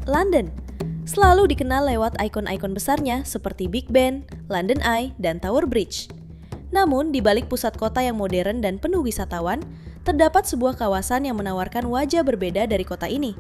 London. Selalu dikenal lewat ikon-ikon besarnya seperti Big Ben, London Eye, dan Tower Bridge. Namun, di balik pusat kota yang modern dan penuh wisatawan, terdapat sebuah kawasan yang menawarkan wajah berbeda dari kota ini.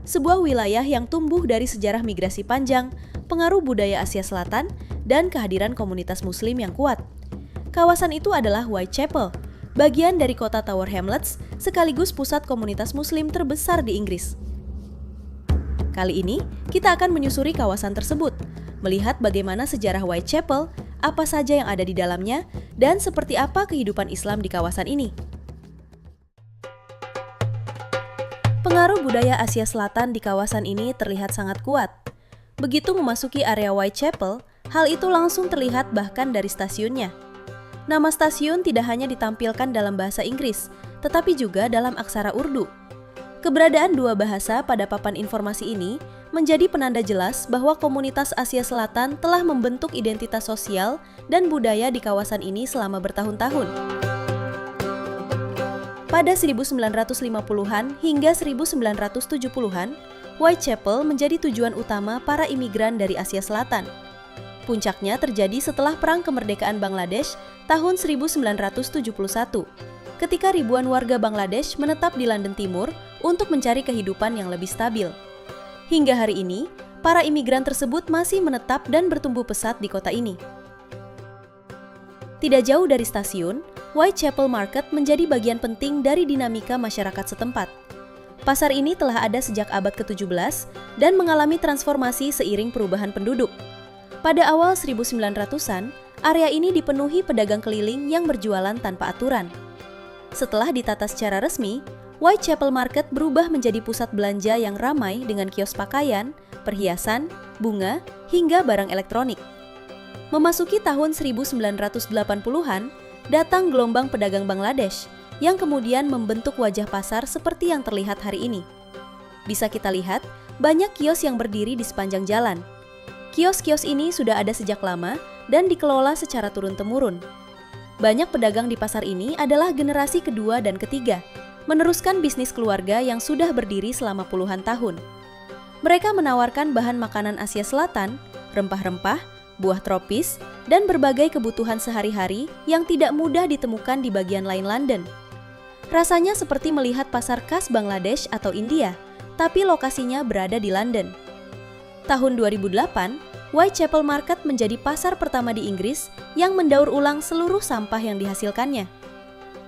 Sebuah wilayah yang tumbuh dari sejarah migrasi panjang, pengaruh budaya Asia Selatan, dan kehadiran komunitas Muslim yang kuat. Kawasan itu adalah Whitechapel, bagian dari kota Tower Hamlets, sekaligus pusat komunitas Muslim terbesar di Inggris. Kali ini, kita akan menyusuri kawasan tersebut, melihat bagaimana sejarah Whitechapel, apa saja yang ada di dalamnya, dan seperti apa kehidupan Islam di kawasan ini. Pengaruh budaya Asia Selatan di kawasan ini terlihat sangat kuat. Begitu memasuki area Whitechapel, hal itu langsung terlihat bahkan dari stasiunnya. Nama stasiun tidak hanya ditampilkan dalam bahasa Inggris, tetapi juga dalam aksara Urdu. Keberadaan dua bahasa pada papan informasi ini menjadi penanda jelas bahwa komunitas Asia Selatan telah membentuk identitas sosial dan budaya di kawasan ini selama bertahun-tahun. Pada 1950-an hingga 1970-an, Whitechapel menjadi tujuan utama para imigran dari Asia Selatan. Puncaknya terjadi setelah Perang Kemerdekaan Bangladesh tahun 1971, ketika ribuan warga Bangladesh menetap di London Timur untuk mencari kehidupan yang lebih stabil. Hingga hari ini, para imigran tersebut masih menetap dan bertumbuh pesat di kota ini. Tidak jauh dari stasiun, Whitechapel Market menjadi bagian penting dari dinamika masyarakat setempat. Pasar ini telah ada sejak abad ke-17 dan mengalami transformasi seiring perubahan penduduk. Pada awal 1900-an, area ini dipenuhi pedagang keliling yang berjualan tanpa aturan. Setelah ditata secara resmi, Whitechapel Market berubah menjadi pusat belanja yang ramai dengan kios pakaian, perhiasan, bunga, hingga barang elektronik. Memasuki tahun 1980-an, datang gelombang pedagang Bangladesh yang kemudian membentuk wajah pasar seperti yang terlihat hari ini. Bisa kita lihat, banyak kios yang berdiri di sepanjang jalan. Kios-kios ini sudah ada sejak lama dan dikelola secara turun-temurun. Banyak pedagang di pasar ini adalah generasi kedua dan ketiga, meneruskan bisnis keluarga yang sudah berdiri selama puluhan tahun. Mereka menawarkan bahan makanan Asia Selatan, rempah-rempah, buah tropis, dan berbagai kebutuhan sehari-hari yang tidak mudah ditemukan di bagian lain London. Rasanya seperti melihat pasar khas Bangladesh atau India, tapi lokasinya berada di London. Tahun 2008, Whitechapel Market menjadi pasar pertama di Inggris yang mendaur ulang seluruh sampah yang dihasilkannya.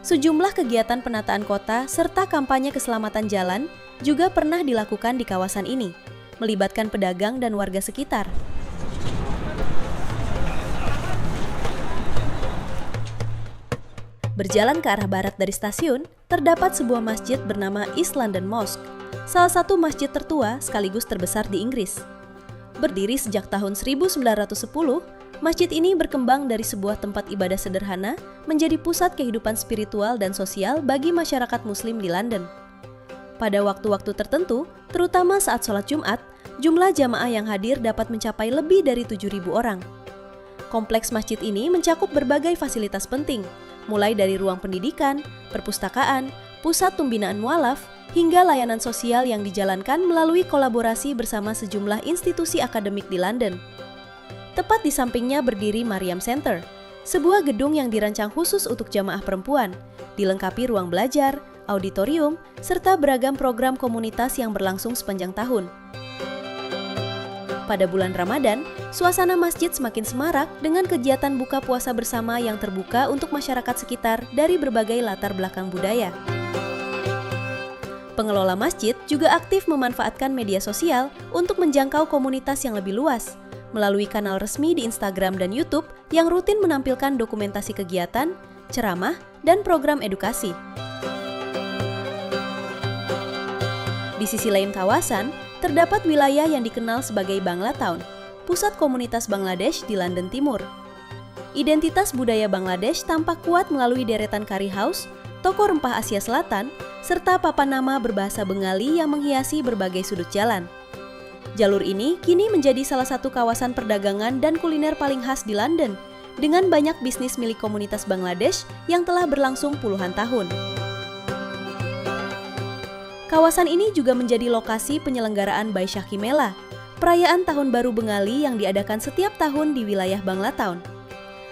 Sejumlah kegiatan penataan kota serta kampanye keselamatan jalan juga pernah dilakukan di kawasan ini, melibatkan pedagang dan warga sekitar. Berjalan ke arah barat dari stasiun, terdapat sebuah masjid bernama East London Mosque, salah satu masjid tertua sekaligus terbesar di Inggris. Berdiri sejak tahun 1910, masjid ini berkembang dari sebuah tempat ibadah sederhana menjadi pusat kehidupan spiritual dan sosial bagi masyarakat Muslim di London. Pada waktu-waktu tertentu, terutama saat sholat Jumat, jumlah jamaah yang hadir dapat mencapai lebih dari 7.000 orang. Kompleks masjid ini mencakup berbagai fasilitas penting, mulai dari ruang pendidikan, perpustakaan, pusat pembinaan mualaf, hingga layanan sosial yang dijalankan melalui kolaborasi bersama sejumlah institusi akademik di London. Tepat di sampingnya berdiri Mariam Center, sebuah gedung yang dirancang khusus untuk jamaah perempuan, dilengkapi ruang belajar, auditorium, serta beragam program komunitas yang berlangsung sepanjang tahun. Pada bulan Ramadan, suasana masjid semakin semarak dengan kegiatan buka puasa bersama yang terbuka untuk masyarakat sekitar dari berbagai latar belakang budaya. Pengelola masjid juga aktif memanfaatkan media sosial untuk menjangkau komunitas yang lebih luas, melalui kanal resmi di Instagram dan YouTube yang rutin menampilkan dokumentasi kegiatan, ceramah, dan program edukasi. Di sisi lain kawasan, terdapat wilayah yang dikenal sebagai Bangla Town, pusat komunitas Bangladesh di London Timur. Identitas budaya Bangladesh tampak kuat melalui deretan curry house, toko rempah Asia Selatan, serta papan nama berbahasa Bengali yang menghiasi berbagai sudut jalan. Jalur ini kini menjadi salah satu kawasan perdagangan dan kuliner paling khas di London, dengan banyak bisnis milik komunitas Bangladesh yang telah berlangsung puluhan tahun. Kawasan ini juga menjadi lokasi penyelenggaraan Baishakhi Mela, perayaan Tahun Baru Bengali yang diadakan setiap tahun di wilayah Bangla Town.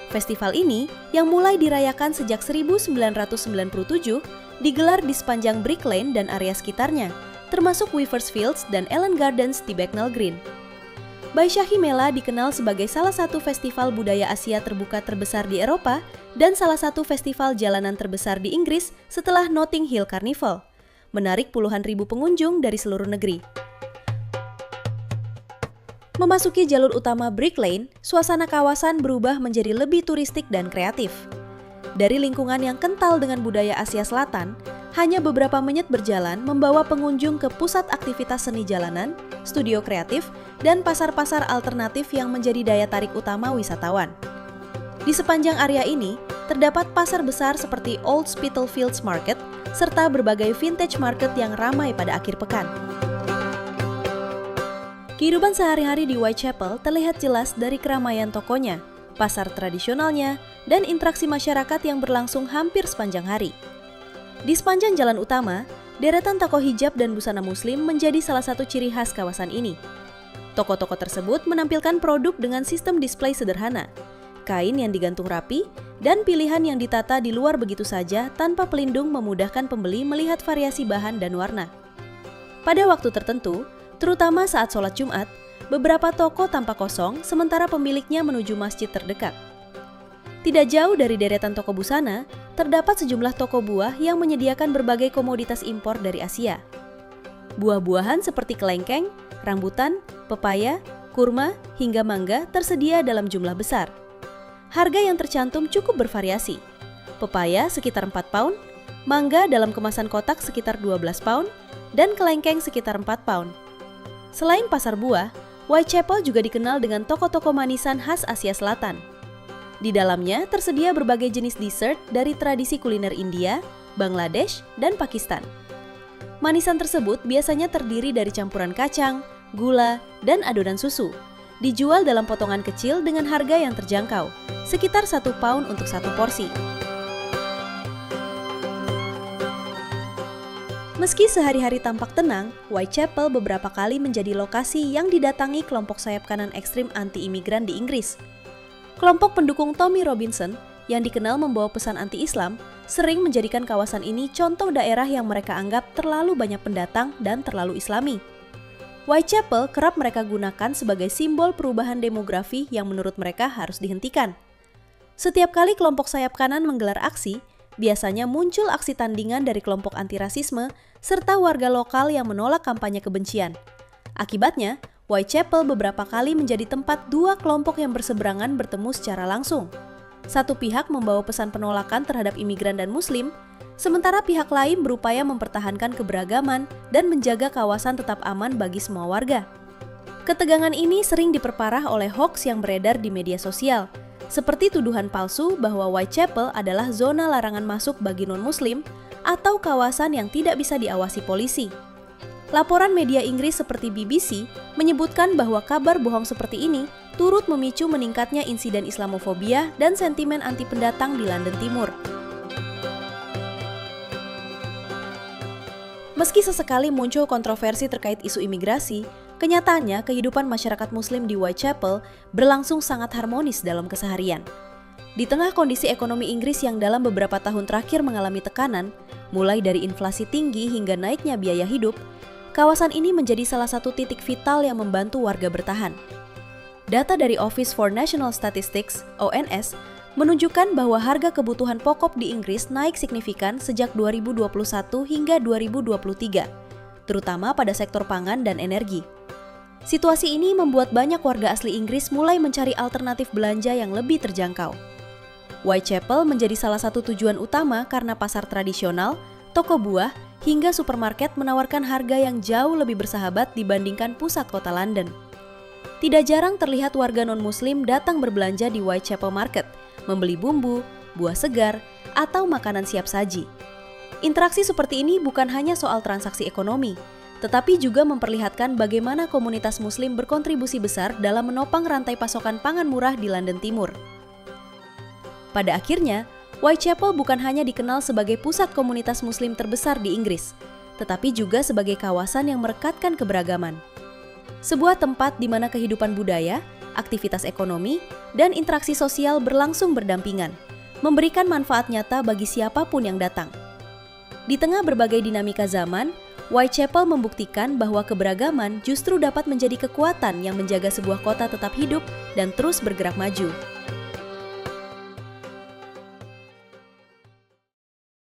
Festival ini, yang mulai dirayakan sejak 1997, digelar di sepanjang Brick Lane dan area sekitarnya, termasuk Weavers Fields dan Ellen Gardens di Bethnal Green. Baishakhi Mela dikenal sebagai salah satu festival budaya Asia terbuka terbesar di Eropa dan salah satu festival jalanan terbesar di Inggris setelah Notting Hill Carnival, menarik puluhan ribu pengunjung dari seluruh negeri. Memasuki jalur utama Brick Lane, suasana kawasan berubah menjadi lebih turistik dan kreatif. Dari lingkungan yang kental dengan budaya Asia Selatan, hanya beberapa menit berjalan membawa pengunjung ke pusat aktivitas seni jalanan, studio kreatif, dan pasar-pasar alternatif yang menjadi daya tarik utama wisatawan. Di sepanjang area ini, terdapat pasar besar seperti Old Spitalfields Market, serta berbagai vintage market yang ramai pada akhir pekan. Kehidupan sehari-hari di Whitechapel terlihat jelas dari keramaian tokonya, pasar tradisionalnya, dan interaksi masyarakat yang berlangsung hampir sepanjang hari. Di sepanjang jalan utama, deretan toko hijab dan busana muslim menjadi salah satu ciri khas kawasan ini. Toko-toko tersebut menampilkan produk dengan sistem display sederhana, kain yang digantung rapi, dan pilihan yang ditata di luar begitu saja tanpa pelindung memudahkan pembeli melihat variasi bahan dan warna. Pada waktu tertentu, terutama saat sholat Jumat, beberapa toko tampak kosong sementara pemiliknya menuju masjid terdekat. Tidak jauh dari deretan toko busana, terdapat sejumlah toko buah yang menyediakan berbagai komoditas impor dari Asia. Buah-buahan seperti kelengkeng, rambutan, pepaya, kurma, hingga mangga tersedia dalam jumlah besar. Harga yang tercantum cukup bervariasi. Pepaya sekitar 4 pound, mangga dalam kemasan kotak sekitar 12 pound, dan kelengkeng sekitar 4 pound. Selain pasar buah, Whitechapel juga dikenal dengan toko-toko manisan khas Asia Selatan. Di dalamnya tersedia berbagai jenis dessert dari tradisi kuliner India, Bangladesh, dan Pakistan. Manisan tersebut biasanya terdiri dari campuran kacang, gula, dan adonan susu. Dijual dalam potongan kecil dengan harga yang terjangkau, sekitar 1 pound untuk satu porsi. Meski sehari-hari tampak tenang, Whitechapel beberapa kali menjadi lokasi yang didatangi kelompok sayap kanan ekstrim anti-imigran di Inggris. Kelompok pendukung Tommy Robinson, yang dikenal membawa pesan anti-Islam, sering menjadikan kawasan ini contoh daerah yang mereka anggap terlalu banyak pendatang dan terlalu Islami. Whitechapel kerap mereka gunakan sebagai simbol perubahan demografi yang menurut mereka harus dihentikan. Setiap kali kelompok sayap kanan menggelar aksi, biasanya muncul aksi tandingan dari kelompok anti-rasisme serta warga lokal yang menolak kampanye kebencian. Akibatnya, Whitechapel beberapa kali menjadi tempat dua kelompok yang berseberangan bertemu secara langsung. Satu pihak membawa pesan penolakan terhadap imigran dan Muslim, sementara pihak lain berupaya mempertahankan keberagaman dan menjaga kawasan tetap aman bagi semua warga. Ketegangan ini sering diperparah oleh hoaks yang beredar di media sosial, seperti tuduhan palsu bahwa Whitechapel adalah zona larangan masuk bagi non-Muslim atau kawasan yang tidak bisa diawasi polisi. Laporan media Inggris seperti BBC menyebutkan bahwa kabar bohong seperti ini turut memicu meningkatnya insiden Islamofobia dan sentimen anti pendatang di London Timur. Meski sesekali muncul kontroversi terkait isu imigrasi, kenyataannya kehidupan masyarakat Muslim di Whitechapel berlangsung sangat harmonis dalam keseharian. Di tengah kondisi ekonomi Inggris yang dalam beberapa tahun terakhir mengalami tekanan, mulai dari inflasi tinggi hingga naiknya biaya hidup, kawasan ini menjadi salah satu titik vital yang membantu warga bertahan. Data dari Office for National Statistics (ONS) menunjukkan bahwa harga kebutuhan pokok di Inggris naik signifikan sejak 2021 hingga 2023, terutama pada sektor pangan dan energi. Situasi ini membuat banyak warga asli Inggris mulai mencari alternatif belanja yang lebih terjangkau. Whitechapel menjadi salah satu tujuan utama karena pasar tradisional, toko buah, hingga supermarket menawarkan harga yang jauh lebih bersahabat dibandingkan pusat kota London. Tidak jarang terlihat warga non-Muslim datang berbelanja di Whitechapel Market, membeli bumbu, buah segar, atau makanan siap saji. Interaksi seperti ini bukan hanya soal transaksi ekonomi, tetapi juga memperlihatkan bagaimana komunitas Muslim berkontribusi besar dalam menopang rantai pasokan pangan murah di London Timur. Pada akhirnya, Whitechapel bukan hanya dikenal sebagai pusat komunitas Muslim terbesar di Inggris, tetapi juga sebagai kawasan yang merekatkan keberagaman. Sebuah tempat di mana kehidupan budaya, aktivitas ekonomi, dan interaksi sosial berlangsung berdampingan, memberikan manfaat nyata bagi siapapun yang datang. Di tengah berbagai dinamika zaman, Whitechapel membuktikan bahwa keberagaman justru dapat menjadi kekuatan yang menjaga sebuah kota tetap hidup dan terus bergerak maju.